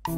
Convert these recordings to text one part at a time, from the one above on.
Et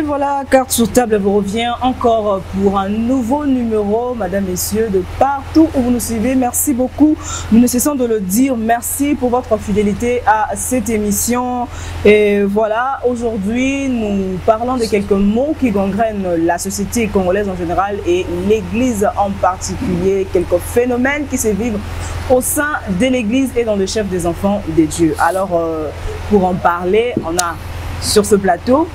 voilà, Carte sur table vous revient encore pour un nouveau numéro, mesdames, messieurs, de partout où vous nous suivez. Merci beaucoup. Nous ne cessons de le dire. Merci pour votre fidélité à cette émission. Et voilà, aujourd'hui, nous parlons de quelques mots qui gangrènent la société congolaise en général et l'Église en particulier. Quelques phénomènes qui se vivent au sein de l'Église et dans le chef des enfants de Dieu. Alors, pour en parler, on a sur ce plateau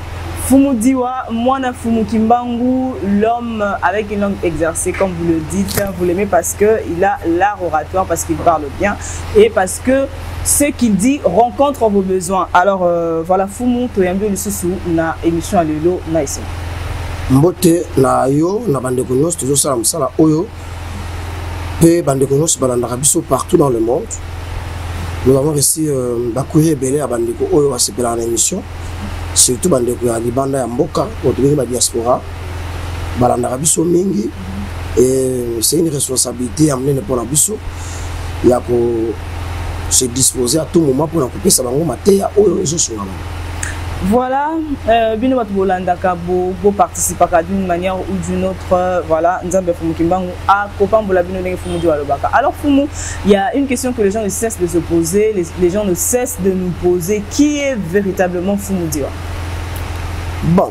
Fumu Diwa, Mwana Fumu Kimbangu, l'homme avec une langue exercée, comme vous le dites, vous l'aimez parce qu'il a l'art oratoire, parce qu'il parle bien et parce que ce qu'il dit rencontre vos besoins. Alors voilà, Fumu, Toyambi Lususu, na émission à Lelo, na ici. Mbote, na yo, na bandekonos, toujours salam sala oyo, pe bandekonos, balandarabiso partout dans le monde. Nous avons réussi à courir belé à bandeko oyo, à se péler en émission. Surtout bandeko ya libanda ya mboka autour la diaspora balanda biso mingi et c'est une responsabilité amener pour la biso il y a pour se disposer à tout moment pour couper ça bango mateya oyo ezosuna. Voilà, bino batu bolanda ka bo participer d'une manière ou d'une autre. Voilà, Nzambe Fumu Kimbangu a kopambola bino ndenge Fumu Diwa lobaka. Alors Fumu, il y a une question que les gens ne cessent de se poser, les gens ne cessent de nous poser, qui est véritablement Fumu Diwa? Bon,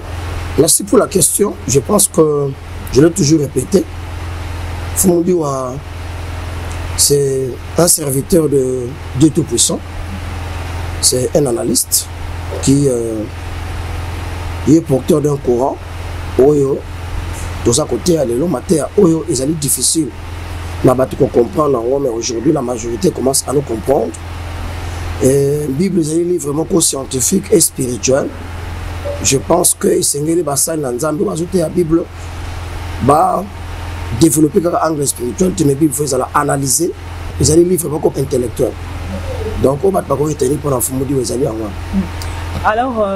merci pour la question. Je pense que je l'ai toujours répété. Fumu Diwa, c'est un serviteur de Dieu Tout-Puissant. C'est un analyste qui est porteur d'un courant. Oyo, de à côté, à l'élo, matéa, oyo, ils allaient difficile. Mais comprendre, mais aujourd'hui, la majorité commence à nous comprendre. Et la Bible est un livre vraiment scientifique et spirituel. Je pense que Seigneur Bassan Nanzambi va ajouter la Bible, va développer un angle spirituel. Tu me Bible, il faut analyser. Ils allaient livre vraiment intellectuel. Donc, on va pas retenir pour la Fumu Diwa, ils allaient en voir. Alors,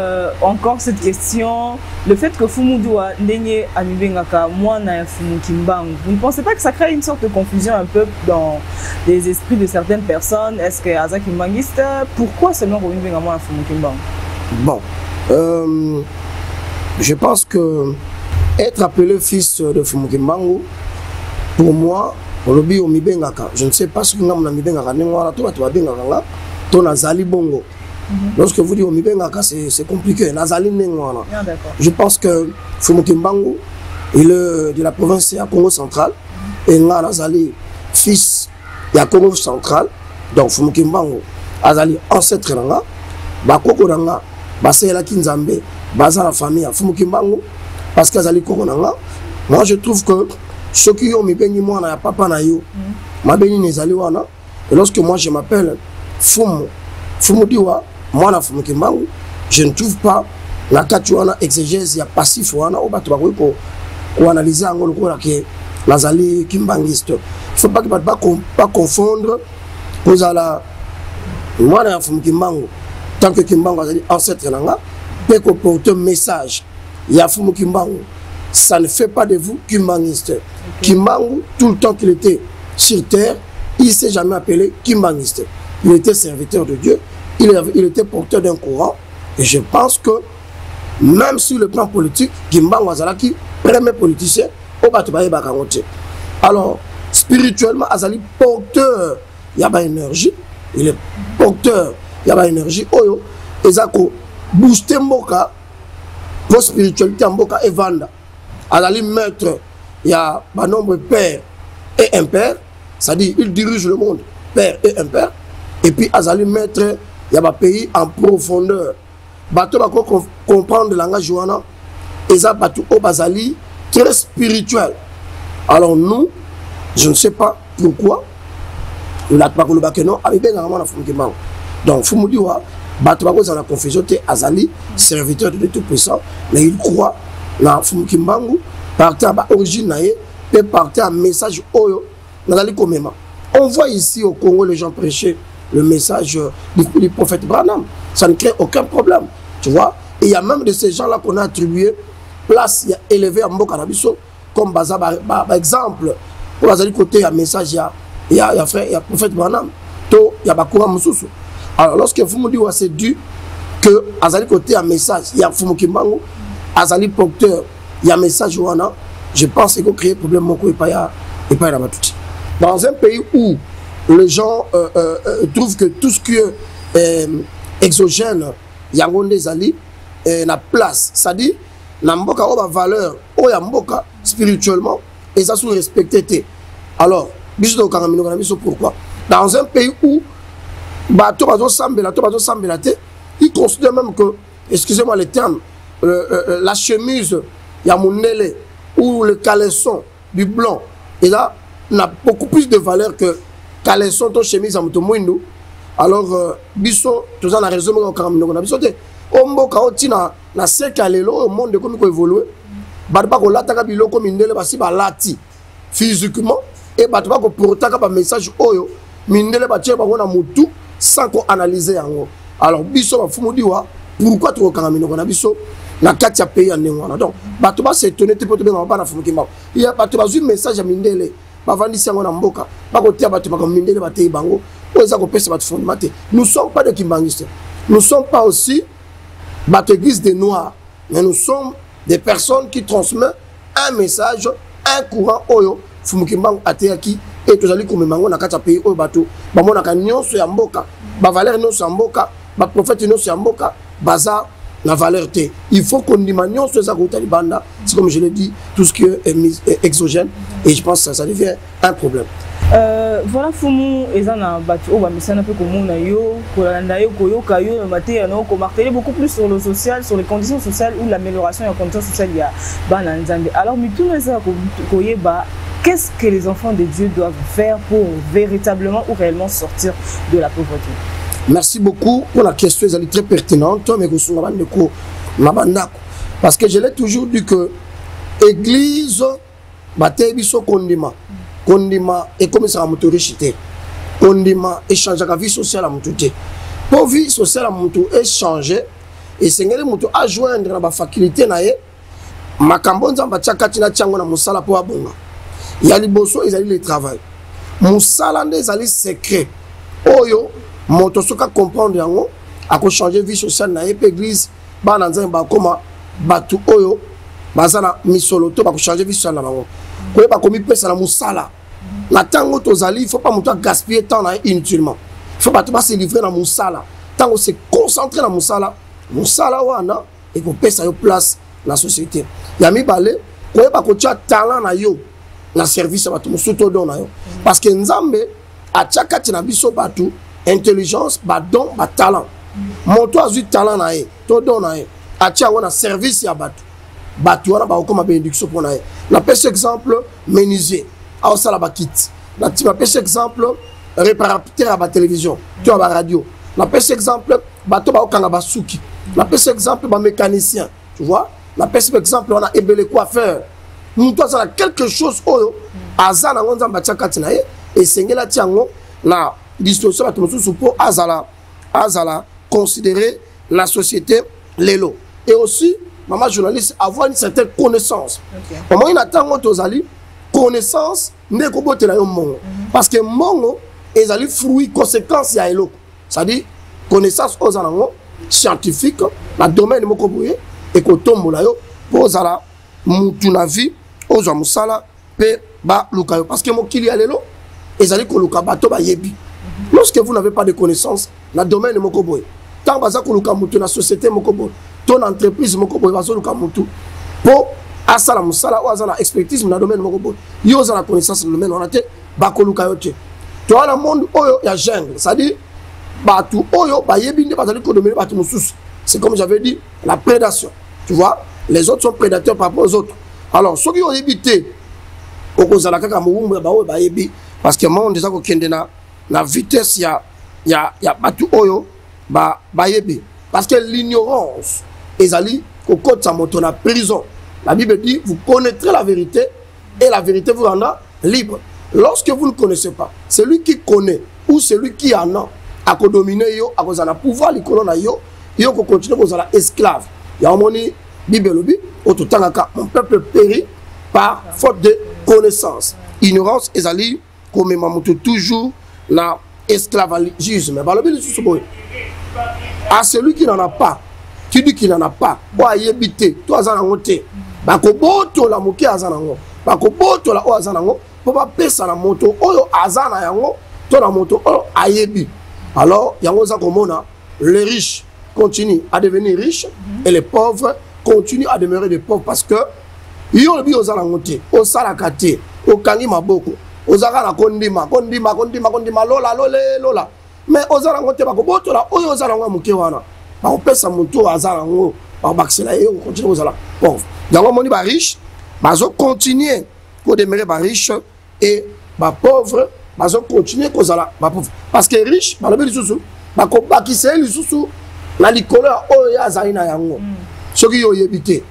encore cette question, le fait que Fumu Diwa n'ait amibengaka mwana Fumu Kimbangu, vous ne pensez pas que ça crée une sorte de confusion un peu dans les esprits de certaines personnes? Est-ce que Aza Kimbangiste, pourquoi seulement amibengaka mwana Fumu Kimbangu? Bon, je pense que être appelé fils de Fumu Kimbangu, pour moi, je ne sais pas ce que nous avons dit, bongo. Lorsque vous dites Omibengaka, c'est compliqué. Je pense que Fumu Kimbangu, il est de la province de Congo central. Et Nazali, fils de Congo central. Donc Fumu Kimbangu, Azali, ancêtre Ranga, Bakoko Ranga, Basela Kinzambe, Baza la famille à Fumu Kimbangu, parce qu'Azali Koronanga. Moi je trouve que ceux qui ont mis moi, na papa na yo, ma béni Nezali wana. Et lorsque moi je m'appelle Fumu Diwa, moi, Fumu Kimbangu, je ne trouve pas la katuana exégèse, il y a passif ou analyser en gros que Nazali Kimbangiste. Il ne faut pas confondre cause à la moi, Fumu Kimbangu, tant que Kimbangu a ancêtre Nanga, peut porter un message. Il y a Fumu Kimbangu, ça ne fait pas de vous Kimbangiste. Kimbangu, tout le temps qu'il était sur terre, il ne s'est jamais appelé Kimbangiste. Il était serviteur de Dieu. Il était porteur d'un courant et je pense que même sur le plan politique, Kimbangu Azalaki, premier politicien, au Batubaye Bakamote. Alors, spirituellement, Azali porteur, il y a une énergie, il est porteur, il y a une énergie, Oyo, Ezako, booster Mboka, pour spiritualité Mboka et Vanda. Azali maître, il y a un nombre de père et impère, c'est-à-dire il dirige le monde, père et impère, et puis Azali maître, il y a un pays en profondeur. Bateau va comprendre le langage jouana. Et ça, bateau au Bazali, très spirituel. Alors nous, je ne sais pas pourquoi. Il a pas le bakeno, avec bien la Fumu Kimbangu. Donc Fumu Diwa, bateau va dans la confusion, Azali, serviteur de Dieu Tout-Puissant, mais il croit dans Fumu Kimbangu, partir à l'origine, et partir un message oyo, Nazali Komema. On voit ici au Congo les gens prêcher le message du prophète Branham. Ça ne crée aucun problème. Tu vois? Et il y a même de ces gens-là qu'on a attribué place élevée à Mboka Nabiso. comme baza par exemple pour bazali côté un message il y a frère il y a prophète Branham to il y a bakura mususu. Alors lorsque vous me dites c'est dû que azali côté un message il y a Fumu Kimbangu azali porteur il y a message wana je pense que créer problème moko et pas la batouti. Dans un pays où les gens trouvent que tout ce qui est exogène yangonde zali na place, c'est-à-dire na mboka o ba valeur o ya mboka spirituellement et ça sont respectés. Alors biso ka ngamino na biso pourquoi dans un pays où bato bazo sambela te, ils considèrent même que, excusez-moi le terme, la chemise ya munele ou le caleçon du blanc et là n'a beaucoup plus de valeur que caleçon to chemise à mutomuindo. Alors biso tous en a raison ka ngamino na biso te omboka otina na seka lelo monde comme ko évoluer batba ko lataka biloko mindele basi balati physiquement et batba ko portaka ba message oyo mindele batie ba na mutu sans qu'on analyser yango. Alors biso ba fumudiwa pourquoi tu okanga minoko na biso na kati ya pays en ngwana. Donc bato ba s'étonner te poto benga ba na Fumu Kimbangu il y a bato ba zu message ya mindele ba vandisi yango na mboka ba ko tia bato ba ko mindele ba te bango oza ko pesa bato fondement te. Nous sommes pas des kimbangistes, nous sommes pas aussi bato église des noirs, mais nous sommes des personnes qui transmettent un message, un courant oyo Fumu Kimbangu ateyaki et tous allez comme mango na kati pays oyo bato ba mona ka nyonso ya mboka ba valeur nyonso ya mboka ba prophète nyonso ya mboka baza na valeur te. Il faut qu'on dima nyonso za ko tali banda, c'est comme je l'ai dit tout ce qui est exogène et je pense que ça devient un problème. Voilà Fumu ezana batu oba misana pe komona yo kolanda yo koyoka yo maté no ko marteler beaucoup plus sur le social, sur les conditions sociales ou l'amélioration des conditions sociales ya bana nzambe. Alors mituna za ko koyeba qu'est-ce que les enfants de Dieu doivent faire pour véritablement ou réellement sortir de la pauvreté? Merci beaucoup pour la question, elle est très pertinente, mais parce que je l'ai toujours dit que l'église biso kondima et comme ça a richité kondima échange la vie sociale à mututé pour vie sociale à mutu échanger et sengeli mutu a joindre na faculté na ye makambo nzamba tchakati na tchango na musala po abonga ya liboso ezali le travail musala nde ezali secret oyo moto soka comprendre yango ako changer vie sociale na ye pe église bana nzamba ba koma batu oyo bazana misolo to ba ko changer vie sociale na bango ko ba komi pesa na musala na tango tozali il faut pas mutu gaspiller temps na inutilement il faut pas tout se livrer na musala tango se concentrer na musala wana et ko pesa yo place na société ya mibale ko ba ko tia talent na yo na service à batu musuto don na yo parce que nzambe a tchakati na biso batu intelligence ba don ba talent moto azu talent na ye to don na ye a tia wana service ya batu wana ba ko ma bénédiction pour na ye na pêche exemple menuisier a osala ba kit na pêche exemple réparateur à la télévision to à la radio na pêche exemple bato ba okanga ba suki na pêche exemple ba mécanicien tu vois na pêche exemple on a ebele coiffeur nous doit ça quelque chose oyo azana ngonza mbatia kati na ye et sengela tiango na disposition à tout pour azala considérer la société lelo et aussi maman journaliste avoir une certaine connaissance au moins il attend tozali connaissance ne ko botela yo mongo parce que mongo ezali fruit conséquence ya elo c'est-à-dire connaissance aux anango scientifique la domaine moko boye et ko tombola yo pozala mutu na vie aux musala pe ba lukayo parce que mokili ya lelo ezali ko luka bato ba yebi. Lorsque vous n'avez pas de connaissances dans le domaine de Mokoboy, tant que vous avez dans la société Mokoboy, ton entreprise Mokoboy, vous avez pour asala musala ou asala expertise dans le domaine de Mokoboy, vous avez la connaissance dans le domaine de Mokoboy. Tu vois le monde où il y a jungle, c'est-à-dire c'est comme j'avais dit, la prédation. Tu vois, les autres sont prédateurs par rapport aux autres. Alors, ceux qui ont évité, parce que moi, on déjà la vitesse ya batu oyo ba yebi parce que l'ignorance ezali ko kota moto na prison. La Bible dit vous connaîtrez la vérité et la vérité vous rendra libre. Lorsque vous ne connaissez pas, celui qui connaît ou celui qui en a à dominer yo à cause de pouvoir likolo na yo ko continuer ko zala esclave. Ya moni Bible lobi otutanga mon peuple périt par faute de connaissance. Ignorance ezali comme mamuto toujours na esclavagisme. À celui qui n'en a pas, tu dis qu'il n'en a pas, toi y habiter, toi azanangote, bakoboto la moke azanango, bakoboto la o azanango, pour pas pesa la moto, oyo azana yango, to la moto, oyo ayebi. Alors, yango za komona, les riches continuent à devenir riches et les pauvres continuent à demeurer des pauvres parce que yo bi ozalangote, o salakate, o kangi maboko, o zakana kondima lola. Mais ozalangote bakoboto la oyo ozalango moke wana. Ba opesa moto azalango, ba baxela yo continue ozala pauvre. Yango moni ba riche, bazo continuer ko demeurer ba riche et ba pauvre bazo continuer ko zala ba pauvre. Parce que riche, ba lobi lisusu, ba ko bakise lisusu na likolo oyo azali na yango. Soki yo yebite,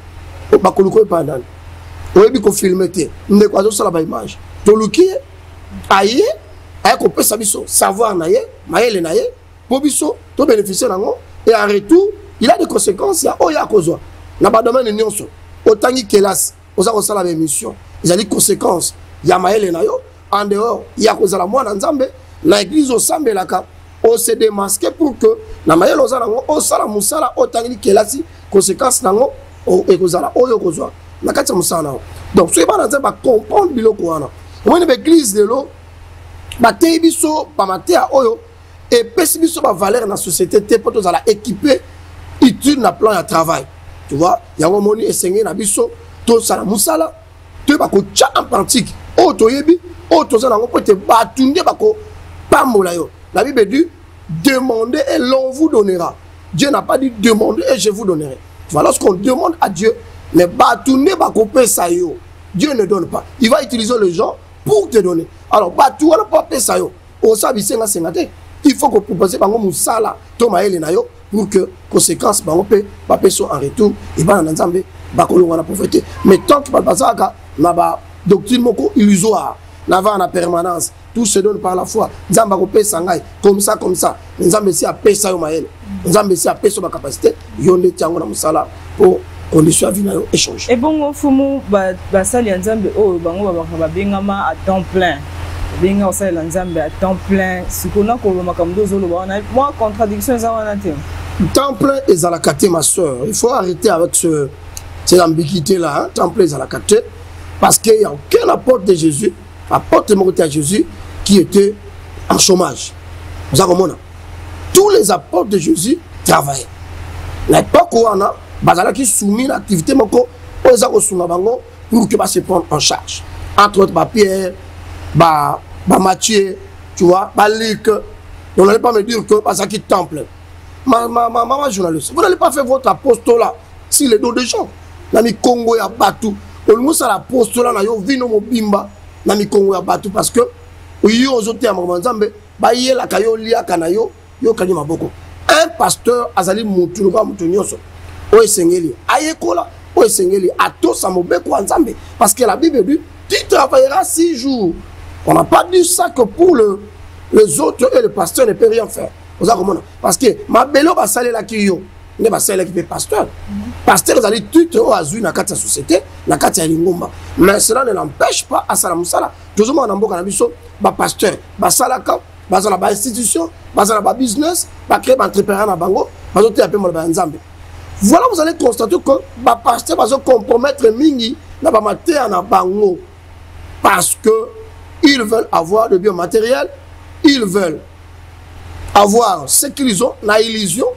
ba koluko pendant. Oyebi ko filmer te, ndeko azo sala ba image. To luki aye ay ko pesa biso savoir na ye, mayele na ye, po biso to bénéficier nango et en retour, il a des conséquences ya oya kozwa. Na ba domaine nyonso, otangi kelas, oza ko sala ba émission. Ils a des conséquences ya mayele na yo en dehors, ya kozala mwana nzambe na église osambelaka, o se démasquer pour que na mayele ozala ngo o sala musala otangi kelasi conséquences nango o ekozala oyo kozwa. Na kati musala. Donc so ba nzamba comprendre biloko wana. Omoni ba église de l'eau ba tebiso ba matea oyo et pesi biso ba valeur na société te poto zala équipé utile na plan de travail. Tu vois, yango moni esengé na biso to sala musala te ba ko tcha en pratique. O to yebi, o to zala ngo pote ba tunde ba ko pambola yo. La Bible dit demandez et l'on vous donnera. Dieu n'a pas dit demandez et je vous donnerai. Tu vois, lorsqu'on demande à Dieu, mais batoune ba ko pesa yo. Dieu ne donne pas. Il va utiliser les gens pour te donner. Alors batou na pas pesa yo. O sabi senga sengate. Il faut que proposer bango musala to maele na yo pour que conséquence bango pe ba peso en retour et ba na nzambe ba kolonga na pauvreté. Mais tant que ba bazaka na ba doctrine moko illusoire, na va na permanence, tout se donne par la foi. Nzamba ko pesa ngai comme ça. Nzambe si a pesa yo maele. Nzambe si a peso ba capacité yonde tiango na musala pour condition à vie na yo échange. Et bon fumu ba sali nzambe o bango ba bengama à temps plein. Bien au sein de l'ensemble à temps plein, ce qu'on a comme moi contradiction temps plein est à la caté ma soeur. Il faut arrêter avec cette ambiguïté là, hein? Temps plein est à la caté parce qu'il n'y a aucun apôtre de Jésus, apôtre de Jésus qui était en chômage. Vous avez compris? Tous les apôtres de Jésus travaillaient. L'époque où on a, bazala qui soumis l'activité moko aux bango pour que se prendre en charge. Entre autres, Pierre, Mathieu, tu vois, Luc. On n'allait pas me dire que ça qui temple. Maman journaliste, vous n'allez pas faire votre apostolat si les dos de gens. Nami Congo ya Batou. On nous a l'apostolat na yo vino mobimba. Nami Congo ya Batou parce que yo ozote ya mamanzambe ba yela kayo lia kanayo yo kani maboko. Un pasteur azali mutu luka mutu nyonso. O esengeli ayekola o esengeli atosa mobeko nzambe parce que la Bible dit tu travailleras 6 jours. On n'a pas dit ça que pour les autres et le pasteur ne peut rien faire. Parce que ma bello va saler la kiyo, ne va saler qui fait pasteur. Pasteur ils allaient tout au azui na kati société, na kati lingomba. Mais cela ne l'empêche pas à sala musala. Toujours on amboka na biso ba pasteur, ba salaka, ba zala ba institution, ba zala ba business, ba créer ba entrepreneur na bango, ba zote appel mo ba nzambe. Voilà vous allez constater que ba pasteur va se compromettre mingi na ba mater na bango parce que ils veulent avoir le biomatériel, ils veulent avoir ce qu'ils ont, la illusion,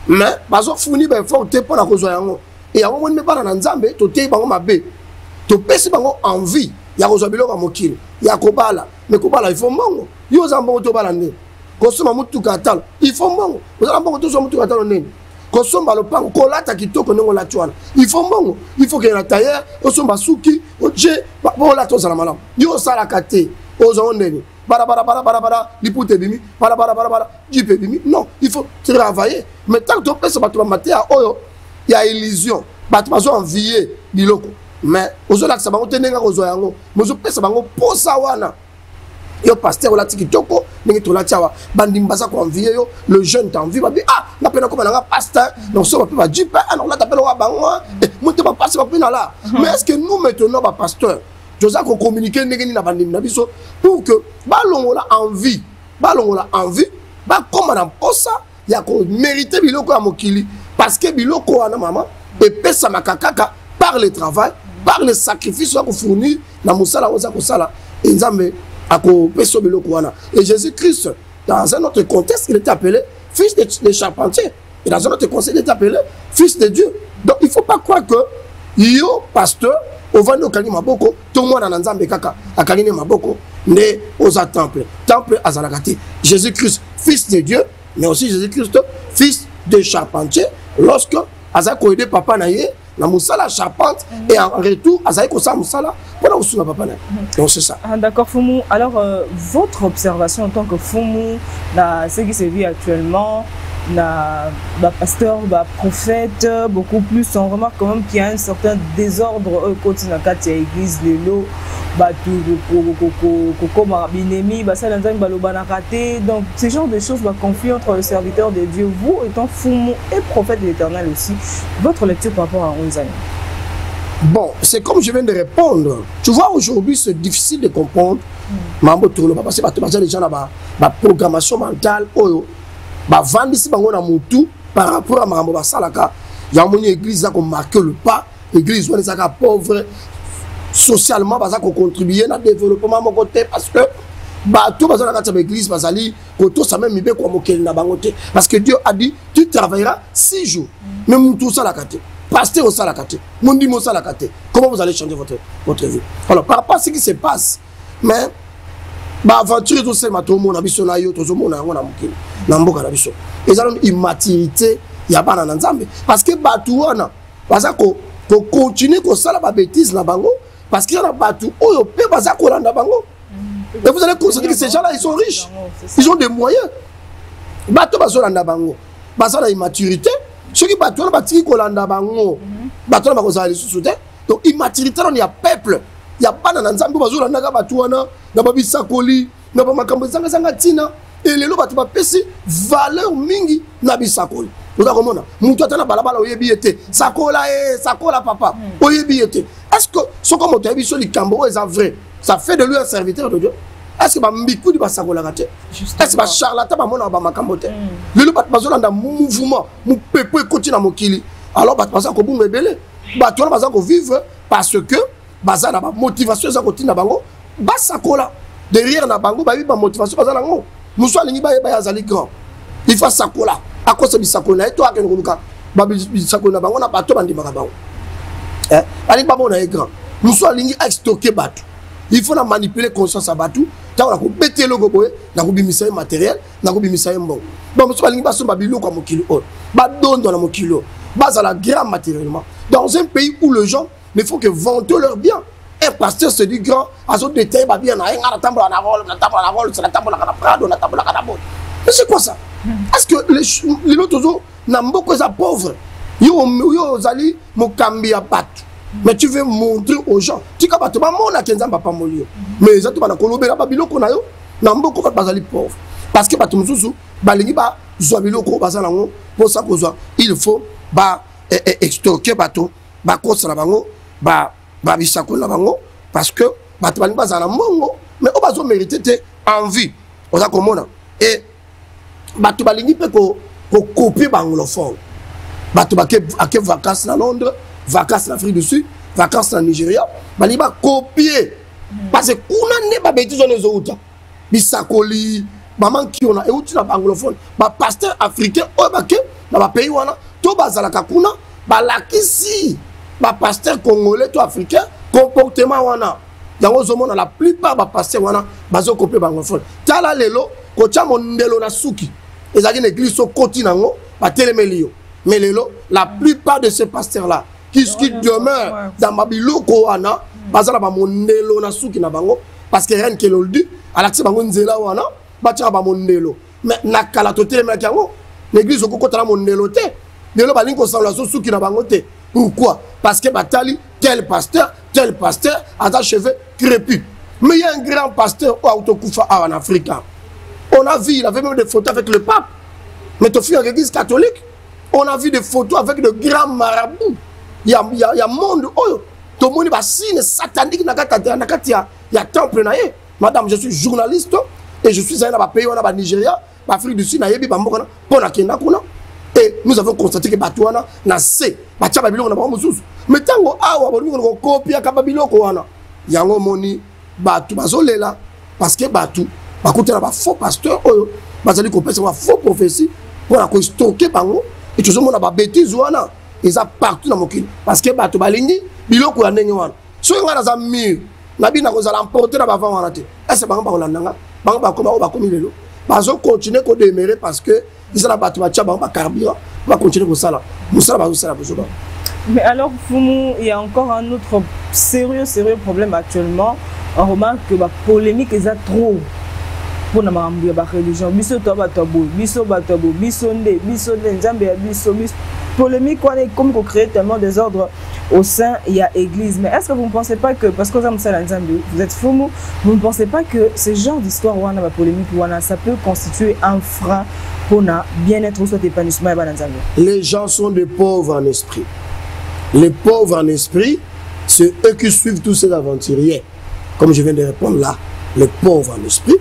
mais ils ont fourni des efforts pour la cause. Et à un moment donné, dans Nzambe, tu as mabé, tu as envie, il y a des biloko mokil, il y a kobala, mais kobala il faut mongo, il y a des to balande, kosoma mutu katal, il faut mongo, vous avez un to so mutu katal nene. Kosomba le pan kolata kitoko nengo la tuana. Il faut mongo, il faut que la tailleur, kosomba suki, oje, bon la to sala malam. Yo sala kate, ozo ndeni. Bara, lipute bimi, bara, jipe bimi. Non, il faut travailler. Mais tant que tu peux se battre maté à oyo, il y a illusion. Battre pas envier biloko. Mais ozo la sabango tenenga ozo yango. Mozo pesa bango posa wana. Yo pasteur la tiki toko, ningi tola tiawa. Bandimbasa ko envier yo, le jeune t'envie, ba ah, na pena ko na pasteur. Donc so ba jipe, alors là t'appelles wa bango. moi te passer pas là. Mais est-ce que nous maintenant ba pasteur, Joseph qu'on communique n'engeni na bandimi na biso pour que balongo la envie, ba comme na posa ya ko mériter biloko ya mokili parce que biloko wana maman et pesa makakaka par le travail, par le sacrifice qu'on fournit na musala oza ko sala nzambe ako peso biloko wana. Et Jésus-Christ dans un autre contexte il était appelé fils de charpentier et dans un autre contexte il était appelé fils de Dieu. Donc il faut pas croire que yo pasteur ovando kangi maboko tout monde na nzambe kaka akangine maboko né aux temple azalakati. Jésus-Christ fils de Dieu mais aussi Jésus-Christ fils de charpentier lorsque azako aider papa na ye na musala charpente et en retour azako sa musala pour usuna papa na. Donc c'est ça. Ah, d'accord Fumu. Alors votre observation en tant que Fumu dans ce qui se vit actuellement pasteur, prophète, beaucoup plus, on remarque quand même qu'il y a un certain désordre côté dans la église, l'élo, donc ce genre de choses va conflit entre le serviteur de Dieu, vous étant Fumu et prophète de l'Éternel aussi. Votre lecture par rapport à Onzani? Bon, c'est comme je viens de répondre. Tu vois, aujourd'hui, c'est difficile de comprendre. Mambo Tourlo, parce que les gens là, la programmation mentale, vendre si bango na mutu par rapport à makambo basalaka ya moni église a marqué le pas église on est pauvre socialement baza ko contribuer na développement mon côté parce que tout bazala ka église bazali koto ça même mibe ko mokeli na bango te parce que Dieu a dit tu travailleras 6 jours mais mutu sala kate pasteur sala kate mundi mo sala kate comment vous allez changer votre vie. Alors par rapport à ce qui se passe mais aventure tout ça mato mon abiso na yo tozo mona ngo na mokili na mboka na biso eza une immaturité ya bana na nzambe parce que batu wana baza ko continuer ko sala ba bêtise na bango parce qu'il y a batu oyo pe baza ko landa bango et vous allez constater que ces gens là ils sont riches, ils ont des moyens batu bazo landa bango baza na immaturité ceux qui batu wana batiki ko landa bango batu na bakozala lisusu te. Donc immaturité on y a peuple ya bana na nzambe bazo landa ka batu wana na babisakoli na ba makambo zanga tina et lelo batu ba pesi valeur mingi na bisakoli. Vous avez compris? Mutu atana balabala oyebi ete sakola papa oyebi ete. Est-ce que ce comme tu as vu sur les cambo est vrai? Ça fait de lui un serviteur de Dieu. Est-ce que ba mbiku di basakola kate? Est-ce que ba charlatan ba mona ba makambo te? Lelo batu bazolanda mouvement mu pepo ekoti na mokili. Alors batu baza ko bunga ebele. Batu baza ko vivre parce que baza na ba motivation za ko tina bango basakola derrière na bango ba ba motivation baza nango. Muso alingi ba yazali grand. Il faut sakola. À cause de sakola et toi que nous ba sakola bango na bato bandi bango. Ali ba bona grand. Muso alingi a stocker bato. Il faut na manipuler conscience à bato. Ta on a ko péter logo boye, na ko bimisa matériel, na ko bimisa mbongo. Bon muso alingi ba so ba biloko mo kilo. Ba dondo na mo kilo. Base à la grand matériellement. Dans un pays où les gens ne font que vendre leurs biens. Un pasteur se dit grand, à son détail, bien, mais c'est quoi ça? Est-ce que les autres n'ont beaucoup de pauvres? Mais tu veux montrer aux gens, tu vas te montrer à papa molio. Mais ça tu vas colober là, babilo qu'on a yo, n'a beaucoup de pauvres. Parce que tu me dis, balingi ba zoabilo ko bazalango pour ça que il faut ba extorquer bateau, ba kosa la bango, ba bisako la bango parce que bato bali bazala mongo mais o bazo mériter en vie oza komona et bato balingi pe ko copier banglophone bato bake vacances na Londres, vacances en Afrique du Sud, vacances en Nigeria bali ba copier parce que kuna ne ba bêtise on ezouta bisakoli maman qui on a euti na anglophone ba pasteur africain o bake na ba pays wana to bazala kakuna ba lakisi ba pasteur congolais to africain comportement wana yango zomona la plupart ba pasteur wana bazo copier banglophone tala lelo ko tia mondelo na suki ezaki une église so koti nango ba telemelio mais lelo la plupart de ces pasteurs là qui demeurent dans babiloko wana bazala ba mondelo na suki na bango parce que rien que le dit alaxi bango nzela wana ba tia ba mondelo mais na kala to telemelaki yango l'église okokota na mondelo te lelo balingi ko sala so suki na bango te. Pourquoi? Parce que Batali, tel pasteur, a des cheveux crépus. Mais il y a un grand pasteur au Autokoufa en Afrique. On a vu, il avait même des photos avec le pape. Mais tu fais une église catholique. On a vu des photos avec de grands marabouts. y a monde oyo tout le monde va signer satanique na kati ya temple na ye. Madame, je suis journaliste et je suis allé dans pays on a Nigeria, Afrique du Sud na yebi ba mbokana pona kenda kuna. Et nous avons constaté que Batouana n'a c'est Batia Babylon n'a pas moussous. Mais tant qu'on a on copie à Babylon koana. Yango moni Batou bazolela parce que Batou ba côté là faux pasteur oyo bazali ko pesa faux prophétie pour la stocker bango et tout le monde a ba bêtise wana ils a partout dans mon kil parce que Batou balingi biloko ya ndenge wana. So ngana za mur na bina ko za l'emporter na ba va wana te. Est-ce bango ba kolandanga bango ba koma ba komi lelo. Bazo continuer ko demeurer parce que ils ont battu carburant, va continuer comme ça là. Mais alors, Foumou, il y a encore un autre sérieux problème actuellement. On remarque que la polémique est trop pour la religion. Biso tabatobo, biso batobo, biso nde, nzambe ya biso. Polémique, comme qu'on crée tellement des ordres au sein il y a église. Mais est-ce que vous ne pensez pas que, parce que vous êtes Foumou, vous ne pensez pas que ce genre d'histoire ou la polémique ça peut constituer un frein pour le bien-être ou soit épanouissement? Les gens sont des pauvres en esprit. Les pauvres en esprit, c'est eux qui suivent tous ces aventuriers. Comme je viens de répondre là, les pauvres en esprit.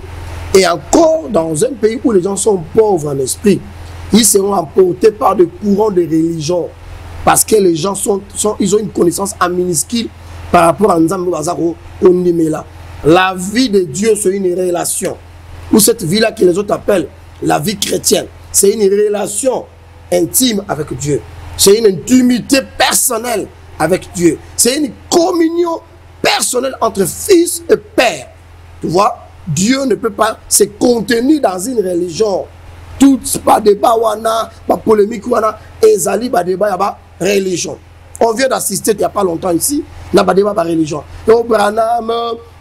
Et encore dans un pays où les gens sont pauvres en esprit, ils seront emportés par des courants de religion. Parce que les gens ils ont une connaissance en minuscule par rapport à Nzambe Bazaro Onimela. La vie de Dieu, c'est une relation. Ou cette vie-là que les autres appellent la vie chrétienne. C'est une relation intime avec Dieu. C'est une intimité personnelle avec Dieu. C'est une communion personnelle entre fils et père. Tu vois, Dieu ne peut pas se contenir dans une religion. Tout pas débat wana, pas polémique wana, ezali ba débat yaba religion. On vient d'assister il n'y a pas longtemps ici, na ba débat ba religion. Oh Branham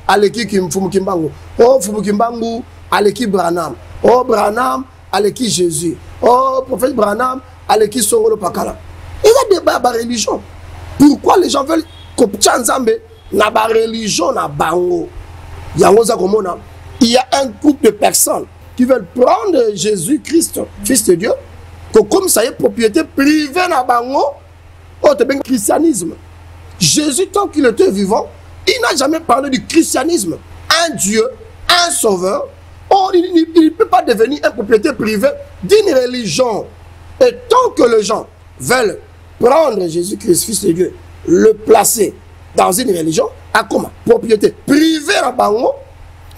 aleki Fumukimbangu. Oh Fumukimbangu aleki Branham. Oh Branham aleki Jésus. Oh prophète Branham aleki Songolo Pakala. Il y a débat ba religion. Pourquoi les gens veulent copier Nzambe na ba religion na bango? Il y a un groupe de personnes qui veulent prendre Jésus-Christ, Fils de Dieu, comme ça y est propriété privée dans bango, au christianisme. Jésus, tant qu'il était vivant, il n'a jamais parlé du christianisme. Un Dieu, un sauveur, il ne peut pas devenir une propriété privée d'une religion. Et tant que les gens veulent prendre Jésus-Christ, Fils de Dieu, le placer dans une religion, à comment? Propriété privée dans bango.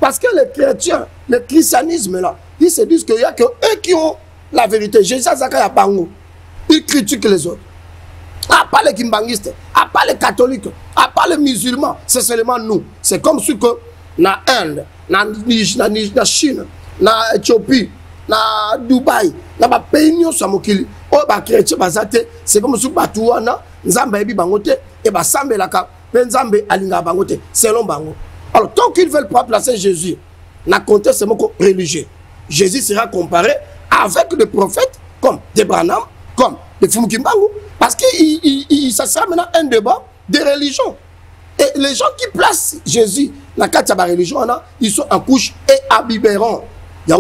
Parce que les chrétiens, le christianisme là, ils se disent qu'il n'y a que eux qui ont la vérité. Jésus Zaka Bango, ils critiquent les autres. À part les kimbangistes, à part les catholiques, à part les musulmans, c'est seulement nous. C'est comme ce que na Inde, na Chine, na Éthiopie, na Dubaï, na ba pays nyo samokili. Oh ba chrétien bazate, c'est comme ce batouana, nzamba ebi bangote et ba sambelaka, nzambe alinga bangote, selon bango. Alors, tant qu'ils veulent pas placer Jésus dans le contexte religieux, Jésus sera comparé avec des prophètes comme des Branham, comme des Fumukimbangu, parce que ça sera maintenant un débat de religion. Et les gens qui placent Jésus dans la religion, ils sont en couche et abibérants. Un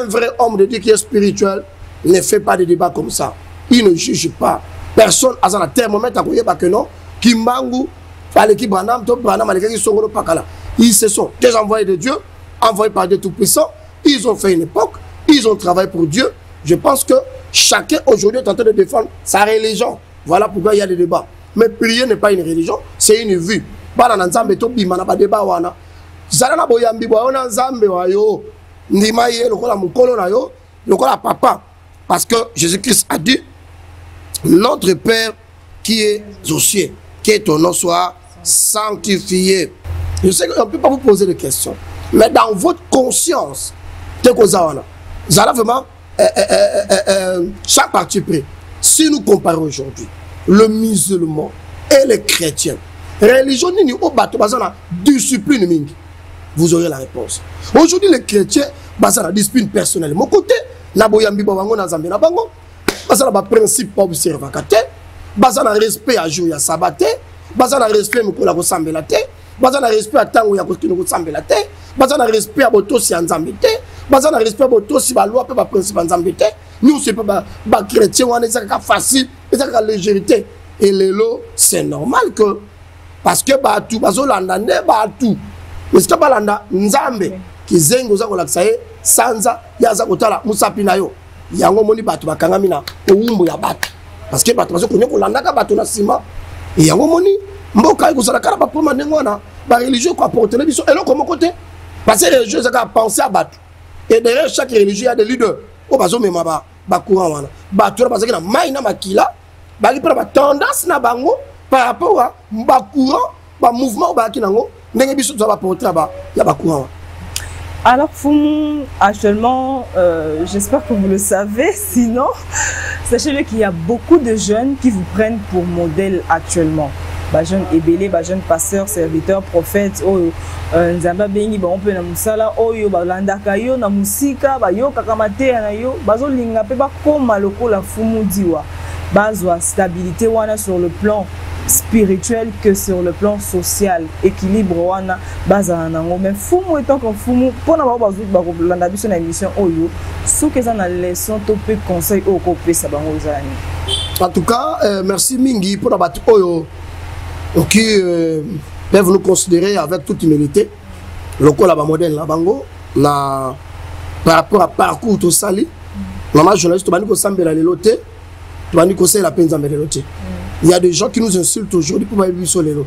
vrai homme de Dieu qui est spirituel ne fait pas de débat comme ça. Il ne juge pas. Personne à un thermomètre à que non. Kimbangu, Branham, ils se sont des envoyés de Dieu, envoyés par Dieu Tout-Puissant. Ils ont fait une époque, ils ont travaillé pour Dieu. Je pense que chacun aujourd'hui est en train de défendre sa religion. Voilà pourquoi il y a des débats. Mais prier n'est pas une religion, c'est une vue. Parce que Jésus-Christ a dit, notre Père qui est aux cieux, que ton nom soit sanctifié. Je sais qu'on ne peut pas vous poser de questions, mais dans votre conscience, vraiment, chaque parti pris, si nous comparons aujourd'hui le musulman et les chrétiens, religion ni au bateau, discipline, vous aurez la réponse. Aujourd'hui, les chrétiens, la discipline personnelle. Mon côté, naboyambi bango na zambe na bango, ba principe pas observer baza na respect à jour ya sabaté, baza na respect mukola ko sambela te, baza na respect à tango ya ko sambela te, baza na respect à botosi ya nzambe te, baza na respect à botosi ba loi pe ba principe nzambe te. nous c'est pas ba chrétien on est ça facile et ça légèreté et lelo c'est normal que parce que ba tout bazolanda ne ba tout mais c'est pas landa nzambe ki zengo za kolakisa ye sanza yaza kotala musapi na yo yango moni bato bakangami na owumbu ya bato parce que bato bazokonya kolanda ka bato na sima et yango moni mboka ekozala kala bapoma ndenge wana bareligieux koapportele biso eloko moko te parce que religieux ezaka penser à bato et derrière chaque religieux il y a des leaders oyo bazomema bacourant wana bato wana bazalaki na mai na makila baki mpona batendance na bango par rapport à bacourant bamouvement oyo bayaki nango ndenge biso toza baportele ya bacourant wana. Alors, Foumou, actuellement, j'espère que vous le savez, sinon, sachez-le qu'il y a beaucoup de jeunes qui vous prennent pour modèle actuellement. Bah, jeunes ébélés, bah, jeunes pasteurs, serviteurs, prophètes, Nzamba Bengi, bah, on peut na musala, oyo, bah, landaka yo, na musika, bah, yo, kakamate, na yo, bah, zo linga pe, bah, comme loko la Foumou diwa. Bah, zo stabilité, wana sur le plan spirituel que sur le plan social, équilibre wana base nango mais Foumou étant comme Foumou pour na ba landa biso na émission oyo sous que ça na leçon to pe conseil au copé ça bango zani. En tout cas merci mingi pour la batu oyo qui peuvent nous considérer avec toute humilité lokola ba modèle la bango na par rapport à parcours to sali maman journaliste bani ko sambela leloté bani ko c'est la peine zambela leloté. Il y a des gens qui nous insultent aujourd'hui pour voir sur les lots.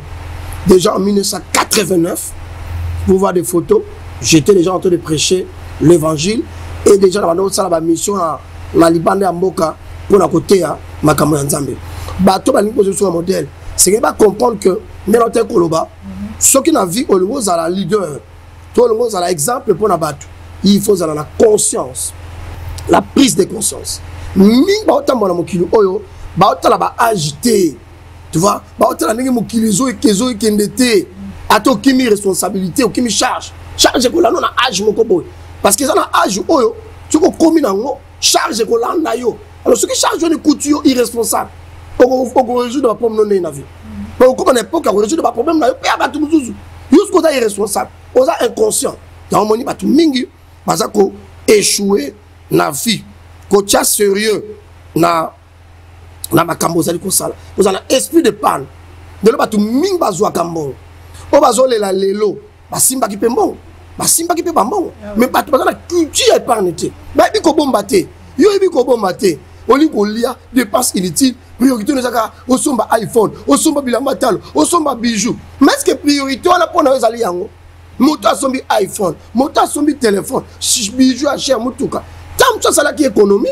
Déjà en 1989, pour voir des photos, j'étais déjà en train de prêcher l'évangile et déjà dans la mission à Liban et à Mboka pour la côté à Makamou Nzambe. Bato bani posé sur un modèle. C'est qu'il va comprendre que dans notre Koloba, ceux qui n'ont vu au niveau à la leader, tout le monde à l'exemple pour la bateau. Il faut avoir la conscience, la prise de conscience. Ming ba otambo na mokilo oyo. Baotala ba agité, tu vois, baotala ndenge mokilizo ekezo ekendete ato kimi responsabilité ou kimi charge ko la non na âge moko boy parce que ça na âge oyo tu ko komi nango charge ko landa yo alors ce qui charge ne coûte yo irresponsable au résoudre ba problème na vie pour comme n'importe quoi résoudre ba problème na yo pe ba tout muzuzu jusqu'au ta irresponsable oza inconscient dans moni ba tout mingi bazako échouer na vie ko tia sérieux na makambo zali kosala vous avez esprit de panne de lo batu mingi bazwa kambo o bazolela lelo basimba ki pembon basimba ki pe bambon mais batu bazala culture épargne te ba bi ko bomba te yo bi ko bomba te oli ko lia dépenses inutiles priorité nezaka osomba iPhone osomba bilamba talo osomba bijoux mais est-ce que priorité on a pour na ezali yango moto asombi iPhone moto asombi téléphone bijoux a cher mutuka tam ça sala ki économie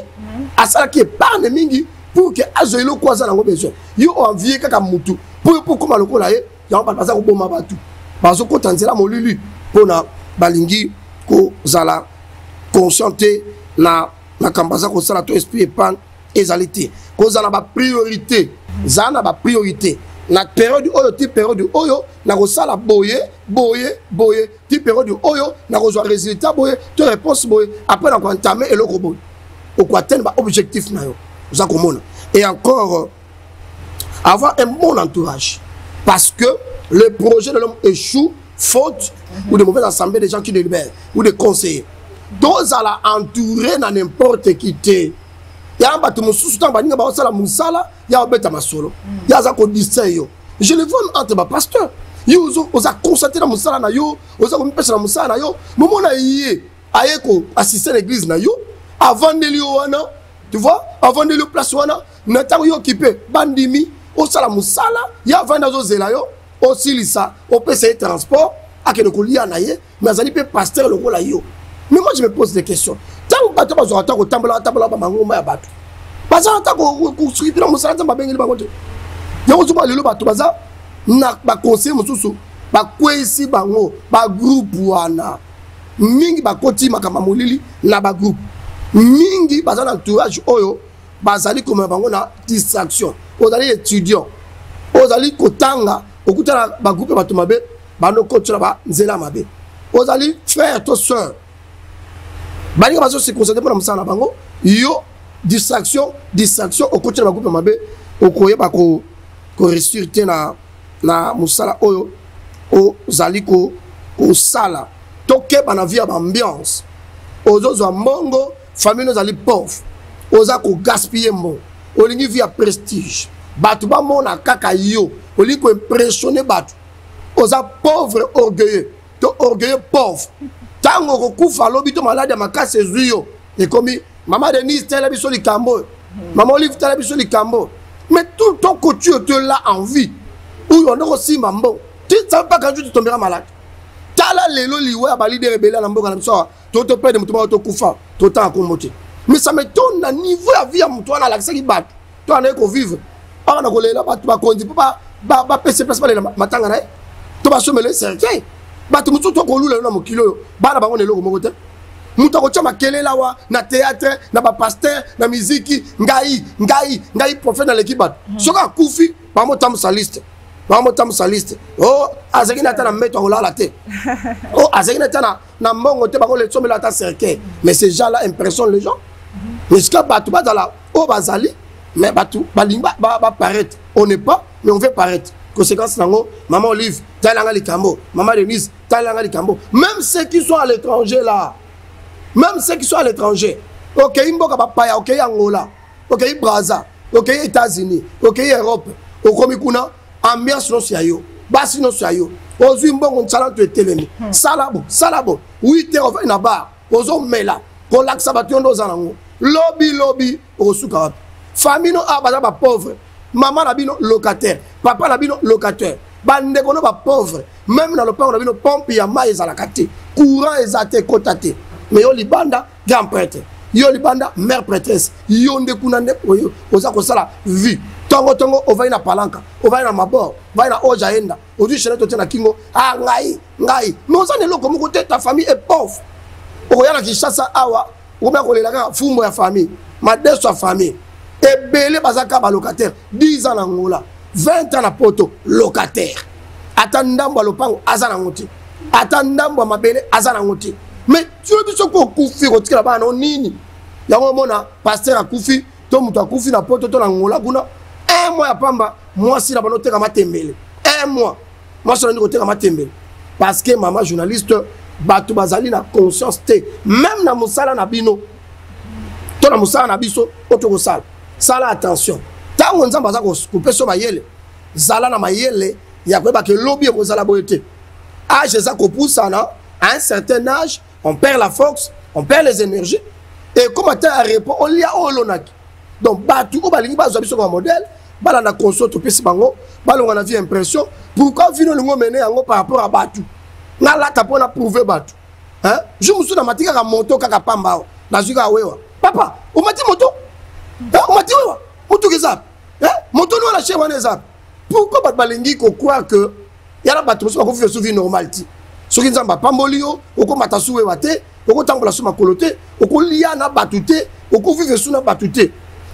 asala ki épargne mingi pour que azoelo kwaza nango besoin yo envier kaka mutu pour comme lokola ye ya ba baza ko boma batu bazo ko tanzela molulu pona balingi ko zala conscienté na kambaza ko sala to esprit épargne ezalité ko zala ba priorité zana ba priorité na période oyo ti période oyo na ko sala boye ti période oyo na ko zo résultat boye to réponse boye après na ko entamer eloko boye au quoi atteindre ba objectif na yo. Et encore, avoir un bon entourage. Parce que le projet de l'homme échoue, faute ou de mauvaises assemblées, des gens qui délibèrent ou des conseillers. Donc, à la entourer dans n'importe qui. Il y a un bateau, il y a un masolo, il y a un distinct. Je le vois entre les pasteurs. Ils ont constaté dans Moussala, ils ont empêché dans Moussala, ils ont assisté à l'église, avant de l'Iwana. Tu vois, avant de le placer, Nathan yo occupé, bandimi, au salamusala, il y a 20 ans zelayo, aussi lisa, au PC transport, à que le colis en aille, mais ça peut passer le rôle à yo. Mais moi je me pose des questions. Tant que bateau va sur au temple, mango ma bateau. Parce que tant que suit dans musala, ça va bien le bateau. Il y a aussi pas le bateau, baza, na ba conseil mususu, ba kwesi bango, ba groupe wana. Mingi ba koti makamba molili na ba groupe. Mingi bazan entourage oyo bazali comme bango na distraction ozali étudiant ozali kotanga okutana ba groupe bato mabe bando kotuna ba nzela mabe ozali frère to sœur bani bazo se concentrer pour musala bango yo distraction okutana ba groupe mabe okoyeba ko ressurter na musala oyo ozali ko sala toke bana vie ambiance ozozo mbongo famille nous allons pauvres oza ko gaspiller mbongo olingi via prestige bato bamona kaka yo olingi ko impressionner bato oza pauvre orgueilleux to orgueilleux pauvre tango kokufa lobi to malade makasi ezwi yo ekomi mama Denise tala biso likambo maman Olive tala biso likambo mais tout le temps que tu es là en vie ou on a aussi mambo tu ne sais pas quand tu tomberas malade tala lelo liwe abali de rebelle na mboka na biso to to pede mutu to kufa to ta akomote mais ça m'étonne na niveau ya vie ya mutu na l'accès ki bat to ana ko vivre ana ko lela batu ba kondi ba pese place ba matanga na to ba somele certain batu mutu to ko lula na mokilo bana bango lelo ko mokote mutu ko chama kelela wa na théâtre na ba pasteur na musique ngai prophète na l'équipe bat soka kufi ba motam saliste oh azaki na tana meto la la te oh azaki na tana na mbongo te bango le somela ta cercle mais ces gens là impressionnent les gens mais ce que batu bazala oh bazali mais batu balimba ba paraître on n'est pas mais on veut paraître conséquence nango maman Olive talanga likambo maman Denise talanga likambo même ceux qui sont à l'étranger là OK imboka papaya OK Angola OK Brazza OK États-Unis OK Europe okomi kuna ambiance no siayo basi no siayo ozwi mbongo nsala to etelemi salabo 8 heures na bar ozo mela ko laksa batondo zanango lobby osuka wapi famille no abaza ba pauvre maman na bino locataire papa na bino locataire bande kono ba pauvre même na lopango na bino pompe ya mai ezala kate courant ezate kotate mais yo libanda grand prêtre yo libanda mère prêtresse yo ndekuna nde oyo oza ko sala vie tongo ovai na palanka ovai na mabor vai na oja enda odu chene to tena kingo ngai mais oza ne loko moko te ta famille est pauvre okoyana Kinshasa awa oba ko lelaka fumbo ya famille madeso ya famille ebele bazaka ba locataire 10 ans na ngola 20 ans na poto locataire atandambo lopango azana ngoti atandambo mabele azana ngoti mais tu veux biso ko kufi ko tikela bana nini yango mona pasteur akufi to mutu akufi na poto to na ngola kuna un mois à pamba moi si la banote kama tembele un mois moi je n'ai pas tembele parce que maman journaliste batu bazali na conscience te même na musala na bino to na musala na biso otoko sala attention tango nzamba za ko peso mayele zala na mayele ya kweba ke lobby ko zala boyete âge za ko poussana à un certain âge on perd la force on perd les énergies et comment tu répond on lia olonaki donc batu ko balingi bazwa biso comme modèle bala na console to pesi bango balonga na vie impression pourquoi vino lingo mener yango par rapport à batu na la tapona prouver batu hein je me suis na matika ka moto kaka pamba na zuka wewa papa o mati moto o mati wewa moto keza hein moto no la chewa neza pourquoi bat balingi ko croire que yala batu so ko vivre sous vie normale ti soki nzamba pambolio oko mata suwewa te oko tambola suma kolote oko lia na batu te oko vivre sous na batu te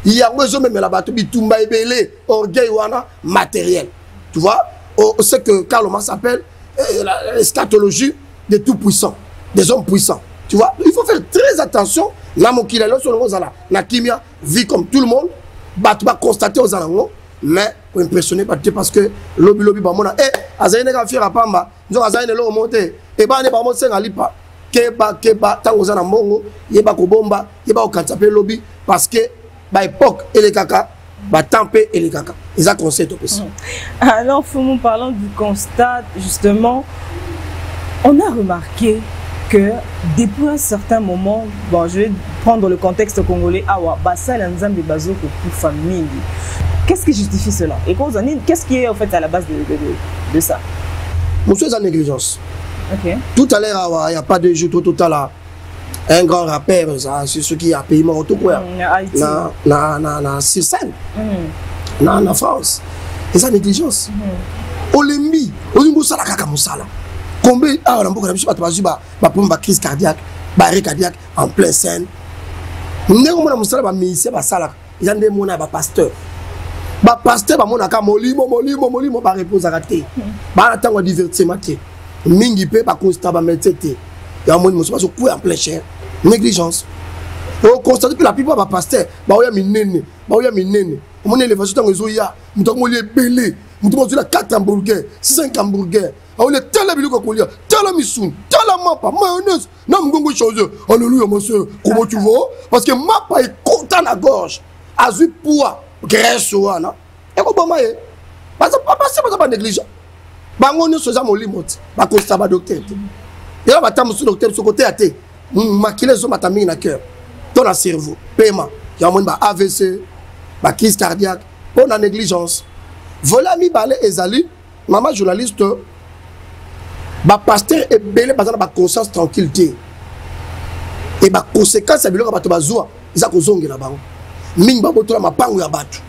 il y a même la bateau bitumba ebele orgueil wana matériel tu vois c'est que Karl Marx s'appelle l'eschatologie des tout puissants des hommes puissants tu vois il faut faire très attention na mokila lo solo zala na kimia vit comme tout le monde bat ba constater aux alango mais pour impressionner parce que lobby ba mona azayene ka fiera pamba nzo azayene lo monter e ba ne ba mo senga lipa keba tango za na mbongo yeba ko bomba yeba ko kantape lobby parce que ba époque et les caca ba tempé et les caca ils a conseillé tout ça. Alors Fumu, parlant du constat justement, on a remarqué que depuis un certain moment, bon je vais prendre le contexte congolais awa basa la nzambe bazoko pour famille. Qu'est-ce qui justifie cela? Et qu'est-ce qui est en fait à la base de ça? Monsieur la négligence. OK. Tout à l'heure il y a pas de jeu total là. Un grand rappeur, c'est ce qui a payé mon auto quoi. Na sur scène. Na France. Et ça négligence. Olembi, olimbo sala kaka musala. Combien na mboka na biso ba pomba crise cardiaque, barré cardiaque en pleine scène. Ndeko mona musala ba ministère ba sala. Il y a des mona ba pasteur. Ba pasteur ba mona ka molimo ba repose raté. Ba na tango divertissement te. Mingi pe ba constat ba metete. Ya moni musala so couper en plein chair. Négligence. On constate que la plupart des pasteurs, bah oui, minene. On m'a élevé sur ton réseau, il y a belé. mutu mozula 4 hamburgers 5 hamburgers aole tala biloko kolia tala misuni tala mapa mayonnaise na mgongo chose alléluia monsieur comment tu vas parce que mapa est content à gorge azui poids graisse wana et ko boma ye parce que papa c'est pas négligent bango nyonso za molimo ti ba constat ba docteur et là ba tamu sur docteur ce côté até makile zo matami na cœur dans le cerveau paiement il y a ba AVC ba crise cardiaque pour la négligence voilà mi balé ezali maman journaliste ba pasteur et belé bazana ba conscience tranquillité et ba conséquence ya biloko bato bazwa isa kozongela bango mingi ba botola mapango ya bato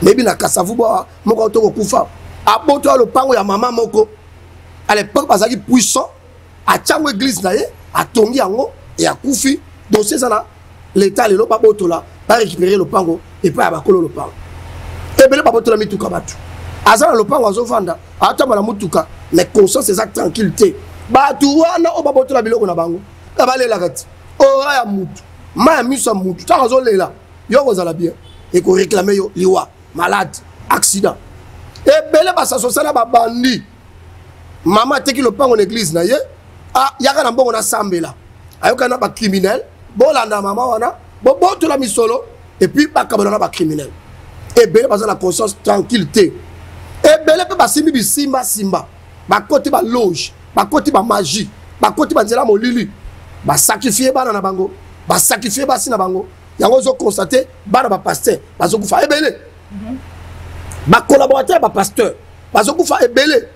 mebi na kasavu ba moko to kokufa abotola lo pango ya maman moko à l'époque bazaki puissant a chango église na ye a tongi yango et a kufi dossier ça là l'état le ba botola ba récupérer le pango et pas ba kolo le pango et belé ba botola mituka bato azana le pango azofanda atamba na mutuka mais conscience c'est tranquillité bato wana o ba botola biloko na bango balela kati ora ya mutu ma miso mutu ta azolela yo kozala bien et ko réclamer yo liwa malade accident et belé ba s'associer ba bandi maman teki le pango en église na ye ah yaka na mbongo na sambela ayoka na ba criminel bolanda mama wana bo botola misolo et puis ba kabana ba criminel et belé ba la conscience tranquillité et belé pe ba simbi bisimba simba ba côté ba loge ba côté ba magie ba côté ba nzela molili ba sacrifier bana na bango ba sacrifier ba sina bango yango zo constater bana ba pasteur ba zo kufa ebele ba collaborateur ba pasteur ba zo kufa ebele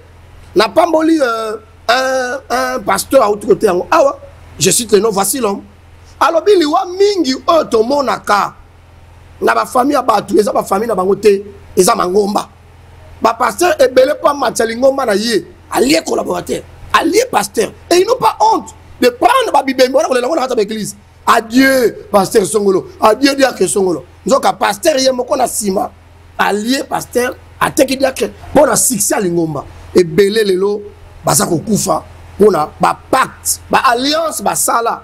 na pamboli un pasteur à autre côté yango awa je cite le nom voici l'homme alors bili wa mingi auto monaka na ba famille ya batu eza ba famille na bango te eza mangomba ba pasteur ebele pa matali ngomba na ye allié collaborateur allié pasteur et ils n'ont pas honte de prendre ba bibembe wana kolela ngona hata ba église adieu pasteur Songolo adieu diacre Songolo nzoka pasteur ye moko na sima allié pasteur ateki diacre bona succès à lingomba et belé lelo baza kokufa pona ba pacte ba alliance ba sala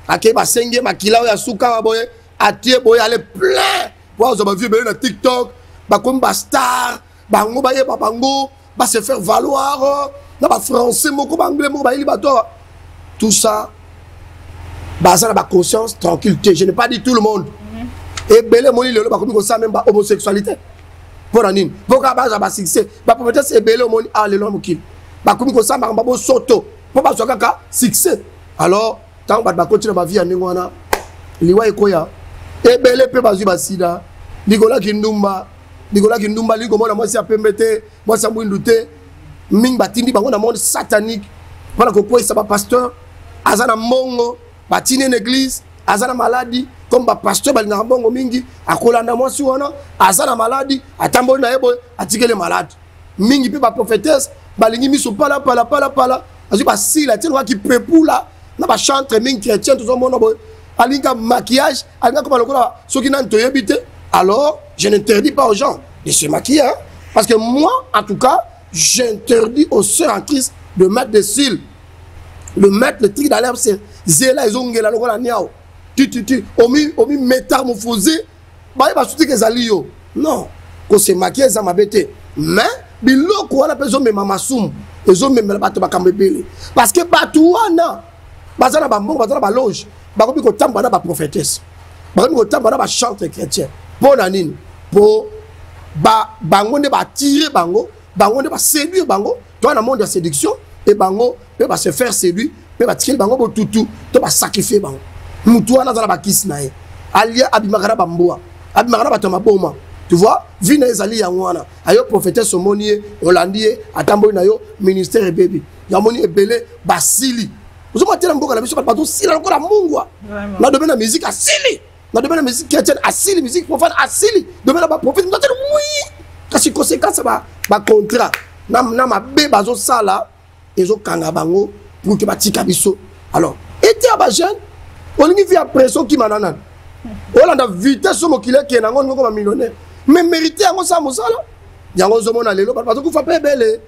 ake ba senge makila ya suka ba boye atie boye aller plein wa zo ba vieux belé na TikTok ba comme ba star bango ba ye ba bango ba se faire valoir na ba français moko ba anglais moko ba ili bato tout ça baza ba conscience tranquillité je n'ai pas dit tout le monde et belé moni lelo ba comme ko ça même ba homosexualité pour anine boka baza ba succès ba peut-être c'est belé moni ah lelo mokil ba comme ko ça ba bo soto po ba kaka succès alors tant ba continuer ba vie ya ngwana liwa ekoya et belé pe bazu ba sida Nicolas Kindumba liko mona mwasi ya pembete mwasi ya mwindu te ming batindi bango na monde satanique wana ko kwesa ba pasteur azana mongo batine en église azana maladie comme ba pasteur balinga mbongo mingi akolanda mwasi wana azana maladie atamboli na yebo atikele malade mingi pe ba prophétesse balingi miso pala azu ba sila tino ki prepula na ba chantre mingi chrétien tout mona boy alinga maquillage alinga comme lokola soki nan toyebite alors je n'interdis pas aux gens de se maquiller hein? Parce que moi en tout cas j'interdis aux sœurs en Christ de mettre des cils le mettre le truc dans l'herbe c'est zela ezongela lokola niao tu omi métamorphosé ba souti que zalio non ko se maquiller za mabete mais biloko wana pezo me mamasum ezo me bato bakambebele parce que bato wana bazana ba mbongo bazana ba loge bakobi ko tamba na ba prophétesse bakobi ko tamba na ba chantre chrétien pour nanine pour bango ne ba tirer bango ne ba séduire bango toi dans le monde de la séduction et bango peut ba se faire séduire peut ba tirer bango botutu to ba sacrifier bango mutu wana za ba kiss na ye alia abimakara bamboa abimakara batoma boma tu vois vina ezali yango wana ayo prophétesse omonier holandie atamboli na yo ministère baby yamoni ebele basili uzoma tena mboka na biso bato sila lokola mungwa na domaine na musique asili na domaine la musique chrétienne asili musique profane asili domaine ba prophète nous attendons oui kasi conséquence ba contrat na mabe bazo sala ezo kanga bango pour que batika biso alors était ba jeune olingi via pression qui manana olanda vitesse mokile ke nango ngoko ba millionnaire mais mériter yango sa mosala yango zo mona lelo bato ku fa pe bele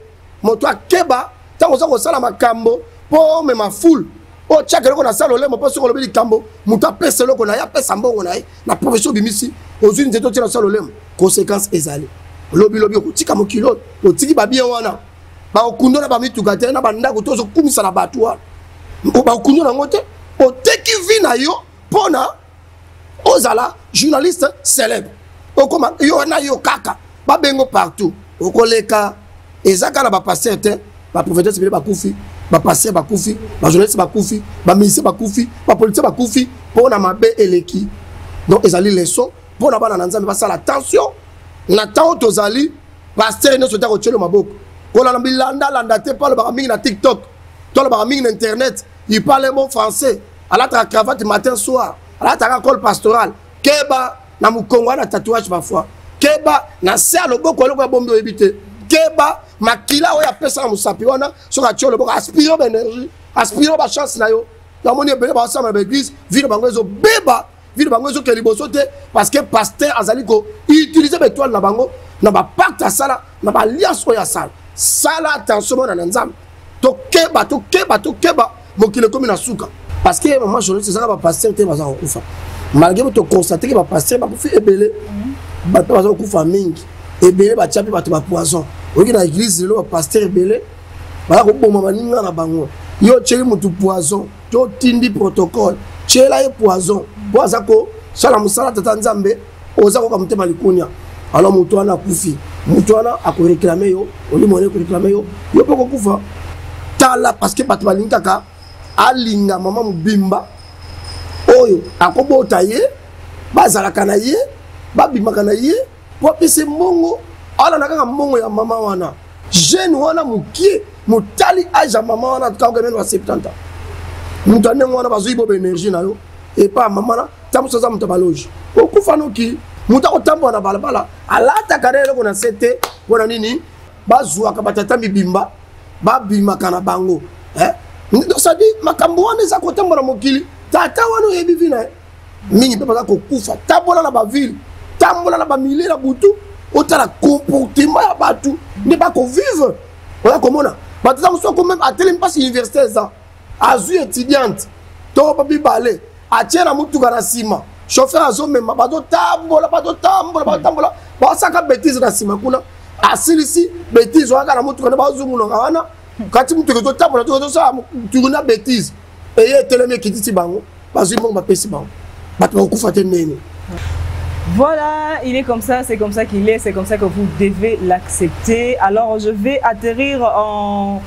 moto akeba tango zo ko sala makambo po me ma foule o chaque loko na sala olemo po soko lobi kambo muto apesa loko na ya pesa mbongo na ye na profession bimisi ozuni nzeto tina sala olemo conséquence ezali lobi okotika mokilo otiki babien wana baokundo na bamituka te na bandako tozokumisa na bato wana baokundo nango te oteki vi na yo mpona ozala journaliste célèbre okoma yo na yo kaka babengo partout okoleka ezaka na bapaster te baprofétesse ebele bakufi bapaster bakufi bajournaliste bakufi baministre bakufi bapoliticien bakufi mpona mabe eleki donc ezali leçon mpona bana na nzambe basala attention na ntango tozali paster nyonso ta kotielo maboko kolanda bilanda te palobaka mingi na tiktok tolobaka mingi na internet il parle bon français alataka cravate matin soir alataka col pastoral keba na mokongo na tatouage parfois keba na se ya loboko eloko ya bombi oyebi te keba makila oyo apesa na mosapi wana soki atie loboko aspire baénergie aspire bachance na yo namoni ebele baosala na baeglise vi na bango ezobeba vi na bango ezoke liboso te parce que paster azali koutilize betoile na bango na bapacte asala na baalliance oyo asala sala attention mona na nzambe tokeba mokili ekomi na suka parce que mama journaliste ezaka bapaster te baza kokufa malgré toconstate ke bapaster bakufi ebele bato baza kokufa mingi ebele batia mpe bato bapoison oyoki na église lelo bapaster ebele baza koboma baninga na bango yo tieli motu poison totindi protocole tiela ye poison po aza kosala mosala tata nzambe oza koka motema likunia alors moto wana akufi moto wana akoreklame yo olimone koreklame yo yo mpe kokufa tala parce que bato balingi kaka alinga mama mobimba oyo akobota ye bazalaka na ye babimaka na ye po apesa mbongo alanda kaka mbongo ya mama wana jeune wana mokie motali age ya mama wana tukakokemene ba 70 ans moto andenge wana bazwi boba énergie na yo epa mama na ntango aza moto baloge okufa noki moto akotambola na balabala alataka na eloko na se te mpona nini bazwaka batata mibimba babimaka na bango sadi makambo wana eza kotambola mokili tata wana oyebi vi na ye mingi mpe baza kokufa tambola na bavile tambola na bamilie na butu otala comportement ya bato nde bakovivre oya komona bato eza mosoko meme atelemi mpasi université eza azwi étudiante to babibale atie na motuka na nsima chauffeur azomema bazotambola basaka bétise na nsima kuna asilisi bétise oyaka na motuka nde bazomunaka wana kati motuka ezotambola tozosala motuku na bétise eye etelemi ekitisi bango bazwi mbongo bapesi bango bato bakokufa te ndenge. Voilà, il est comme ça, c'est comme ça qu'il est, c'est comme ça que vous devez l'accepter. Alors je vais atterrir en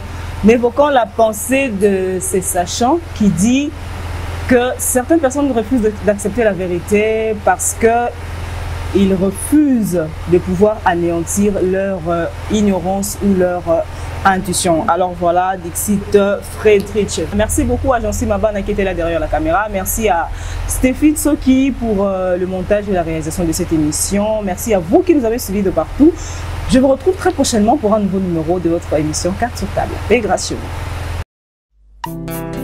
évoquant la pensée de ces sachants qui dit que certaines personnes refusent d'accepter la vérité parce qu'ils refusent de pouvoir anéantir leur ignorance ou leur intuition. Alors voilà, Dixit Friedrich. Merci beaucoup à Jean-Cy Mabana qui était là derrière la caméra. Merci à Stéphane Soki pour le montage et la réalisation de cette émission. Merci à vous qui nous avez suivis de partout. Je vous retrouve très prochainement pour un nouveau numéro de votre émission Carte sur table. Et grâce à vous.